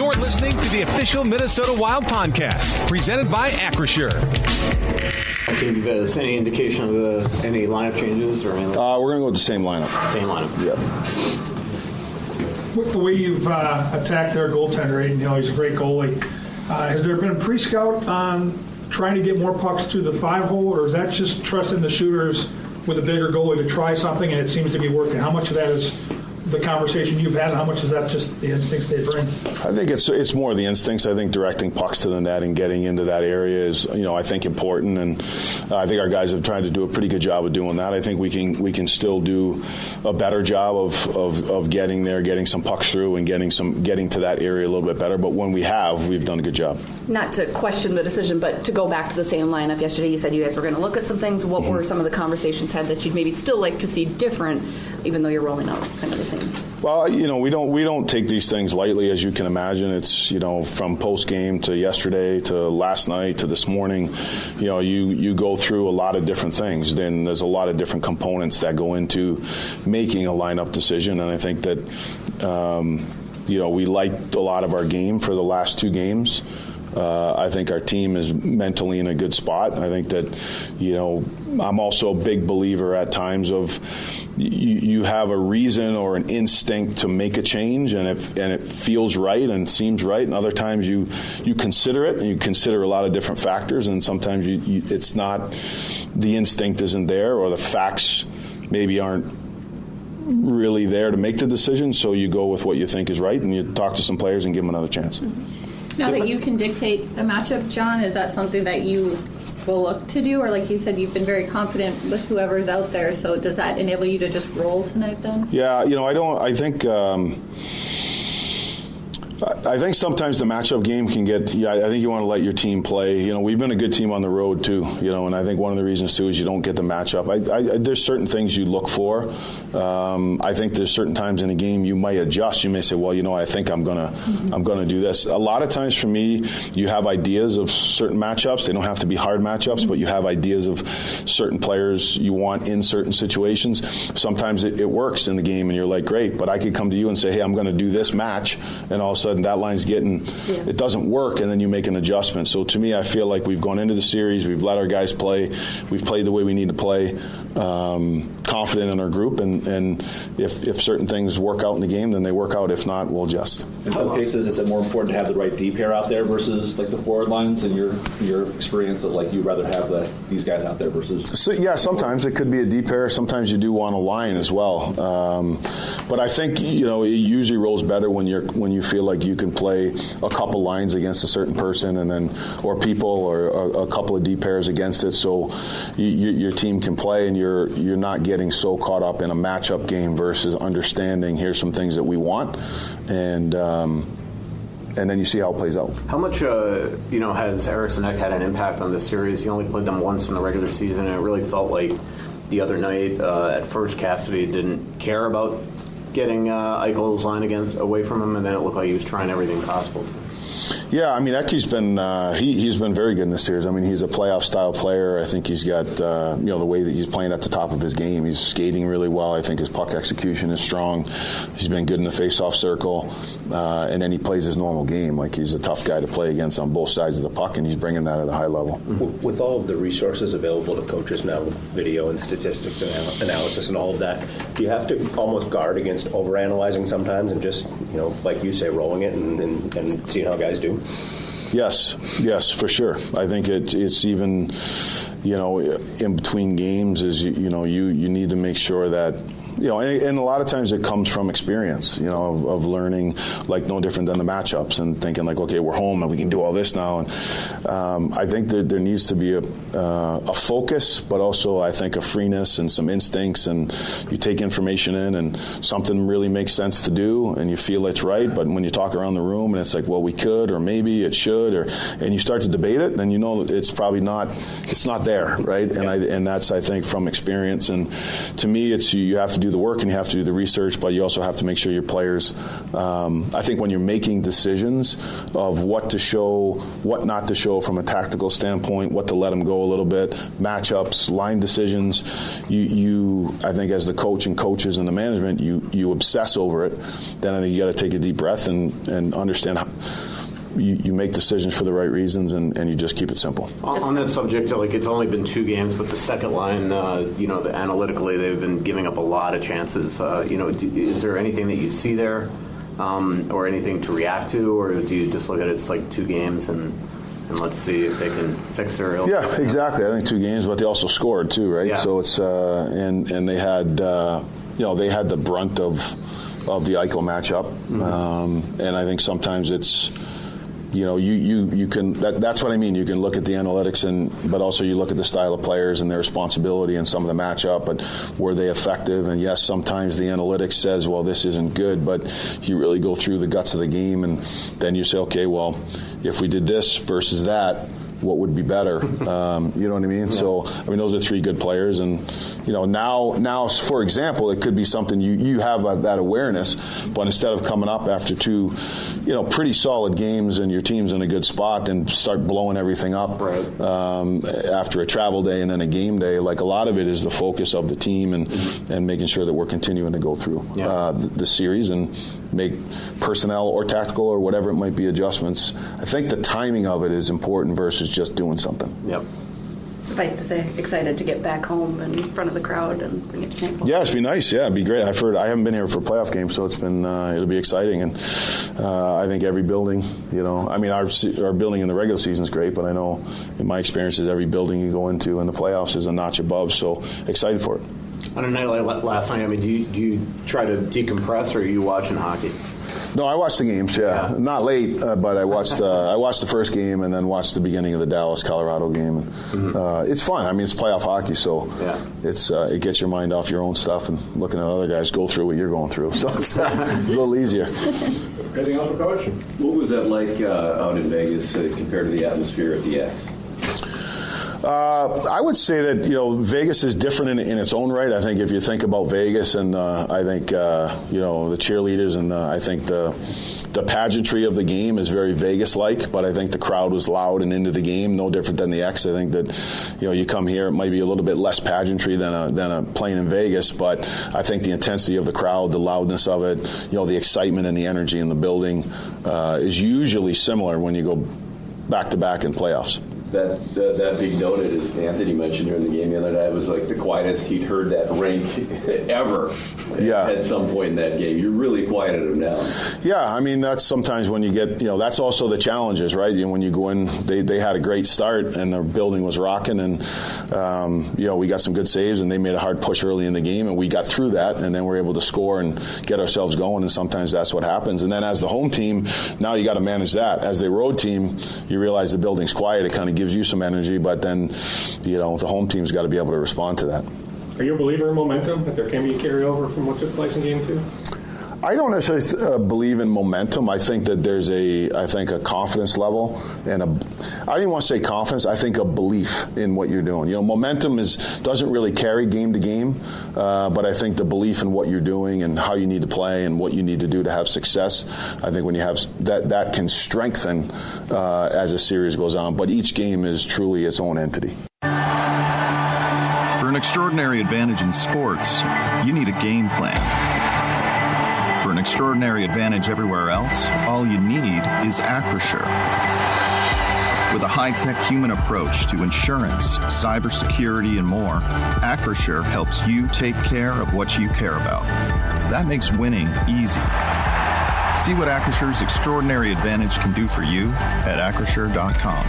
You're listening to the official Minnesota Wild podcast, presented by Acrisure. Can you give us any indication of any lineup changes or anything? We're going to go with the same lineup. Same lineup. Yeah. With the way you've attacked their goaltender, Aiden Hill, he's a great goalie. Has there been a pre-scout on trying to get more pucks to the 5-hole, or is that just trusting the shooters with a bigger goalie to try something and it seems to be working? How much of that is the conversation you've had, and how much is that just the instincts they bring? I think it's more the instincts. I think directing pucks to the net and getting into that area is, I think important, and I think our guys have tried to do a pretty good job of doing that. I think we can still do a better job of getting there, getting some pucks through, and getting to that area a little bit better. But when we've done a good job. Not to question the decision, but to go back to the same lineup. Yesterday you said you guys were going to look at some things. What were some of the conversations had that you'd maybe still like to see different, even though you're rolling out kind of the same? Well, we don't take these things lightly, as you can imagine. It's, from post game to yesterday to last night to this morning, you go through a lot of different things. Then there's a lot of different components that go into making a lineup decision, and I think that we liked a lot of our game for the last two games. I think our team is mentally in a good spot. I think that, I'm also a big believer at times of you have a reason or an instinct to make a change, and it feels right and seems right. And other times you consider it, and you consider a lot of different factors, and sometimes it's not, the instinct isn't there, or the facts maybe aren't really there to make the decision. So you go with what you think is right, and you talk to some players and give them another chance. Mm-hmm. Now that you can dictate a matchup, John, is that something that you will look to do? Or like you said, you've been very confident with whoever's out there. So does that enable you to just roll tonight then? Yeah, I think sometimes the matchup game can get, I think you want to let your team play. We've been a good team on the road too, and I think one of the reasons too is you don't get the matchup. There's certain things you look for. I think there's certain times in a game you might adjust. You may say, well, I think I'm gonna do this. A lot of times for me, you have ideas of certain matchups. They don't have to be hard matchups, but you have ideas of certain players you want in certain situations. Sometimes it works in the game and you're like, great, but I could come to you and say, hey, I'm going to do this match, and all of a sudden that line's it doesn't work, and then you make an adjustment. So to me, I feel like we've gone into the series, we've let our guys play, we've played the way we need to play, confident in our group, and if certain things work out in the game, then they work out. If not, we'll adjust. In some cases, is it more important to have the right D pair out there versus like the forward lines, in your experience of like you'd rather have these guys out there versus? So, yeah, sometimes it could be a D pair. Sometimes you do want a line as well. But I think it usually rolls better when you feel like you can play a couple lines against a certain person, and then or people or a couple of D pairs against it, so your team can play, and you're not getting so caught up in a matchup game versus understanding here's some things that we want, and then you see how it plays out. How much has Eriksson Ek had an impact on this series? He only played them once in the regular season, and it really felt like the other night at first Cassidy didn't care about getting Eichel's line away from him, and then it looked like he was trying everything possible. Yeah, Eki's been he's been very good in this series. He's a playoff style player. I think he's got the way that he's playing at the top of his game. He's skating really well. I think his puck execution is strong. He's been good in the face-off circle, and then he plays his normal game. Like, he's a tough guy to play against on both sides of the puck, and he's bringing that at a high level. With all of the resources available to coaches now, with video and statistics and analysis and all of that, do you have to almost guard against overanalyzing sometimes and just, like you say, rolling it and seeing how guys do? Yes, for sure. I think it's even, in between games is, you need to make sure that, and a lot of times it comes from experience, of learning, like no different than the matchups, and thinking like, okay, we're home and we can do all this now. And I think that there needs to be a focus, but also I think a freeness and some instincts, and you take information in and something really makes sense to do and you feel it's right, but when you talk around the room and it's like, well, we could, or maybe it should, and you start to debate it, then it's probably it's not there, right? And that's, I think, from experience. And to me, it's you have to do do the work and you have to do the research, but you also have to make sure your players, I think when you're making decisions of what to show, what not to show from a tactical standpoint, what to let them go a little bit, matchups, line decisions, you I think as the coach and coaches and the management, you obsess over it. Then I think you got to take a deep breath and understand how you make decisions for the right reasons, and you just keep it simple. On that subject, like, it's only been 2 games, but the second line, analytically, they've been giving up a lot of chances. Is there anything that you see there, or anything to react to, or do you just look at it, it's like 2 games and let's see if they can fix their ill? Yeah, exactly. I think 2 games, but they also scored too, right? Yeah. So it's and they had they had the brunt of the Eichel matchup, and I think sometimes it's. You can. That's what I mean. You can look at the analytics, but also you look at the style of players and their responsibility and some of the matchup. But were they effective? And yes, sometimes the analytics says, well, this isn't good. But you really go through the guts of the game, and then you say, okay, well, if we did this versus that, what would be better? You know what I mean? Yeah. So, I mean, those are 3 good players, and now, for example, it could be something you have that awareness, but instead of coming up after 2, pretty solid games and your team's in a good spot, then start blowing everything up after a travel day and then a game day. Like, a lot of it is the focus of the team and making sure that we're continuing to go through the series and make personnel or tactical or whatever it might be adjustments. I think the timing of it is important versus just doing something. Yep. Suffice to say, excited to get back home in front of the crowd and bring it to St. Paul. Yeah, it'd be nice. Yeah, it'd be great. I've heard. I haven't been here for a playoff game, so it's been. It'll be exciting, and I think every building. Our building in the regular season is great, but I know in my experiences, every building you go into in the playoffs is a notch above. So excited for it. On a night like last night, do you try to decompress, or are you watching hockey? No, I watched the games. Yeah. Not late, but I watched the first game and then watched the beginning of the Dallas-Colorado game. It's fun. I mean, it's playoff hockey, so it gets your mind off your own stuff and looking at other guys go through what you're going through. So it's a little easier. Anything else for Coach? What was that like out in Vegas compared to the atmosphere at the X? I would say that Vegas is different in its own right. I think if you think about Vegas, and I think the cheerleaders, and I think the pageantry of the game is very Vegas-like. But I think the crowd was loud and into the game, no different than the X. I think that you come here, it might be a little bit less pageantry than a playing in Vegas. But I think the intensity of the crowd, the loudness of it, the excitement and the energy in the building is usually similar when you go back to back in playoffs. That being noted, as Anthony mentioned during the game the other night, was like the quietest he'd heard that rink ever at some point in that game. You really quieted him down. Yeah, I mean, that's sometimes when you get, that's also the challenges, right? When you go in, they had a great start and the building was rocking, and, we got some good saves and they made a hard push early in the game and we got through that, and then we're able to score and get ourselves going, and sometimes that's what happens. And then as the home team, now you got to manage that. As the road team, you realize the building's quiet, it kind of gives you some energy, but then the home team's got to be able to respond to that. Are you a believer in momentum, that there can be a carryover from what took place in Game 2? I don't necessarily believe in momentum. I think that there's a confidence level, and I don't even want to say confidence. I think a belief in what you're doing. Momentum doesn't really carry game to game, but I think the belief in what you're doing and how you need to play and what you need to do to have success. I think when you have that can strengthen as a series goes on. But each game is truly its own entity. For an extraordinary advantage in sports, you need a game plan. For an extraordinary advantage everywhere else, all you need is Acrisure. With a high-tech human approach to insurance, cybersecurity, and more, Acrisure helps you take care of what you care about. That makes winning easy. See what Acrisure's extraordinary advantage can do for you at Acrisure.com.